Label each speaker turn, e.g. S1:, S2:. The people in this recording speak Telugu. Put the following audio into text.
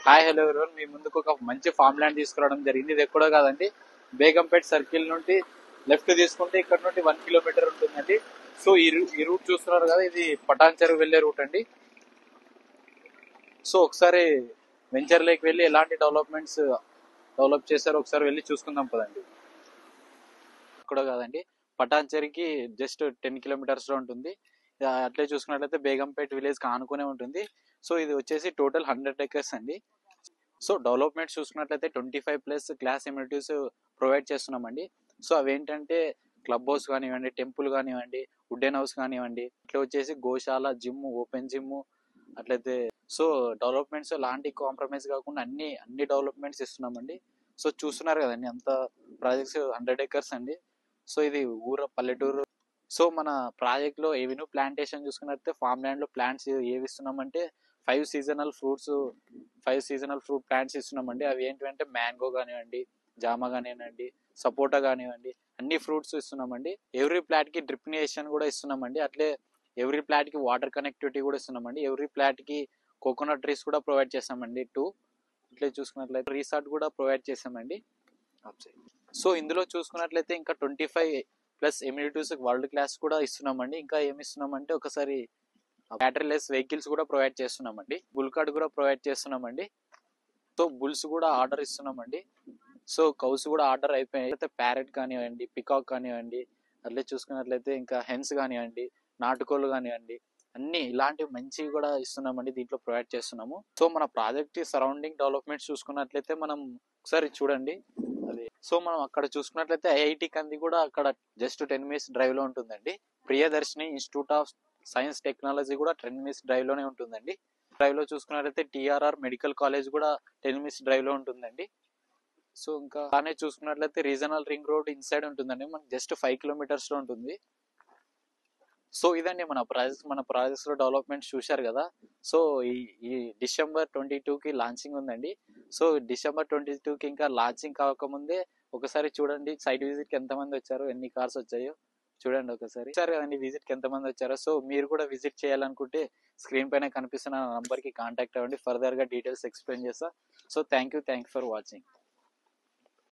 S1: హాయ్ హలో ఎవరివన్, మీ ముందుకు ఒక మంచి ఫామ్ ల్యాండ్ తీసుకురావడం జరిగింది. ఇది ఎక్కడో కాదండి, బేగంపేట్ సర్కిల్ నుండి లెఫ్ట్ తీసుకుంటే ఇక్కడ నుండి 1 కిలోమీటర్ ఉంటుందండి. సో ఈ రూట్ చూస్తున్నారు కదా, ఇది పటాన్ చెరువు వెళ్లే రూట్ అండి. సో ఒకసారి వెంచర్ లేక్ వెళ్ళి ఎలాంటి డెవలప్ చేశారో ఒకసారి వెళ్ళి చూసుకుందాం పదండి. ఎక్కడో కాదండి, పటాన్ చెరువుకి జస్ట్ 10 కిలోమీటర్స్ లో ఉంటుంది. అట్లే చూసుకున్నట్లయితే బేగంపేట్ విలేజ్ కి ఆనుకునే ఉంటుంది. సో ఇది వచ్చేసి టోటల్ 100 acres అండి. సో డెవలప్మెంట్ చూసుకున్నట్లయితే 25+ క్లాస్ ఎమ్యూనిటీస్ ప్రొవైడ్ చేస్తున్నామండి. సో అవేంటంటే క్లబ్ హౌస్ కానివ్వండి, టెంపుల్ కానివ్వండి, వుడెన్ హౌస్ కానివ్వండి, ఇట్లా వచ్చేసి గోశాల, జిమ్, ఓపెన్ జిమ్, అట్లయితే సో డెవలప్మెంట్స్ లాంటి కాంప్రమైజ్ కాకుండా అన్ని డెవలప్మెంట్స్ ఇస్తున్నామండి. సో చూస్తున్నారు కదండి, అంత ప్రాజెక్ట్స్ 100 acres అండి. సో ఇది పల్లెటూరు. సో మన ప్రాజెక్ట్ లో ఎవెన్యూ ప్లాంటేషన్ చూసుకున్నట్లయితే ఫామ్ ల్యాండ్ లో ప్లాంట్స్ ఏవి ఇస్తున్నామంటే 5 సీజనల్ ఫ్రూట్ ప్లాంట్స్ ఇస్తున్నామండి. అవి ఏంటంటే మ్యాంగో కానివ్వండి, జామ కానివ్వండి, సపోటా కానివ్వండి, అన్ని ఫ్రూట్స్ ఇస్తున్నామండి. ఎవ్రీ ప్లాట్ కి డ్రిప్నియేషన్ కూడా ఇస్తున్నామండి. అట్లే ఎవ్రీ ప్లాట్ కి వాటర్ కనెక్టివిటీ కూడా ఇస్తున్నామండి. ఎవ్రీ ప్లాట్ కి కోకోనట్ ట్రీస్ కూడా ప్రొవైడ్ చేస్తామండి 2. ఇట్లా చూసుకున్నట్లయితే రీసార్ట్ కూడా ప్రొవైడ్ చేసామండి. సో ఇందులో చూసుకున్నట్లయితే ఇంకా 25+ ఎమ్యూనిటీస్ వరల్డ్ క్లాస్ కూడా ఇస్తున్నామండి. ఇంకా ఏమి ఇస్తున్నామంటే ఒకసారి బ్యాటరీలెస్ వెహికల్స్ కూడా ప్రొవైడ్ చేస్తున్నామండి. బుల్ కార్డ్ కూడా ప్రొవైడ్ చేస్తున్నామండి. సో బుల్స్ కూడా ఆర్డర్ ఇస్తున్నామండి. సో కౌస్ కూడా ఆర్డర్ అయిపోయాయి. ప్యారెట్ కానివ్వండి, పికాక్ కానివ్వండి, అట్లే చూసుకున్నట్లయితే ఇంకా హెన్స్ కానివ్వండి, నాటుకోళ్ళు కానివ్వండి, అన్ని ఇలాంటివి మంచివి కూడా ఇస్తున్నామండి, దీంట్లో ప్రొవైడ్ చేస్తున్నాము. సో మన ప్రాజెక్ట్ సరౌండింగ్ డెవలప్మెంట్స్ చూసుకున్నట్లయితే మనం ఒకసారి చూడండి. సో మనం అక్కడ చూసుకున్నట్లయితే ఐఐటి కంది కూడా అక్కడ జస్ట్ 10 minutes డ్రైవ్ లో ఉంటుందండి. Priyadarshini institute of science technology కూడా 10 minutes డ్రైవ్ లోనే ఉంటుందండి. డ్రైవ్ లో చూసుకున్నట్లయితే టిఆర్ఆర్ మెడికల్ కాలేజ్ కూడా 10 minutes డ్రైవ్ లో ఉంటుందండి. సో ఇంకా అలానే చూసుకున్నట్లయితే రీజనల్ రింగ్ రోడ్ ఇన్సైడ్ ఉంటుందండి, మనకి జస్ట్ 5 kilometers లో ఉంటుంది. సో ఇదండి మన ప్రాజెక్ట్స్ లో డెవలప్మెంట్ చూశారు కదా. సో ఈ December 22కి లాంచింగ్ ఉందండి. సో December 22కి ఇంకా లాంచింగ్ కాకముందే ఒకసారి చూడండి, సైట్ విజిట్ కి ఎంతమంది వచ్చారో, ఎన్ని కార్స్ వచ్చాయో చూడండి ఒకసారి. సరే కదండి, విజిట్ కి ఎంతమంది వచ్చారో. సో మీరు కూడా విజిట్ చేయాలనుకుంటే స్క్రీన్ పైన కనిపిస్తున్న నంబర్ కి కాంటాక్ట్ అవ్వండి, ఫర్దర్ గా డీటెయిల్స్ ఎక్స్ప్లెయిన్ చేస్తా. So thank you for watching.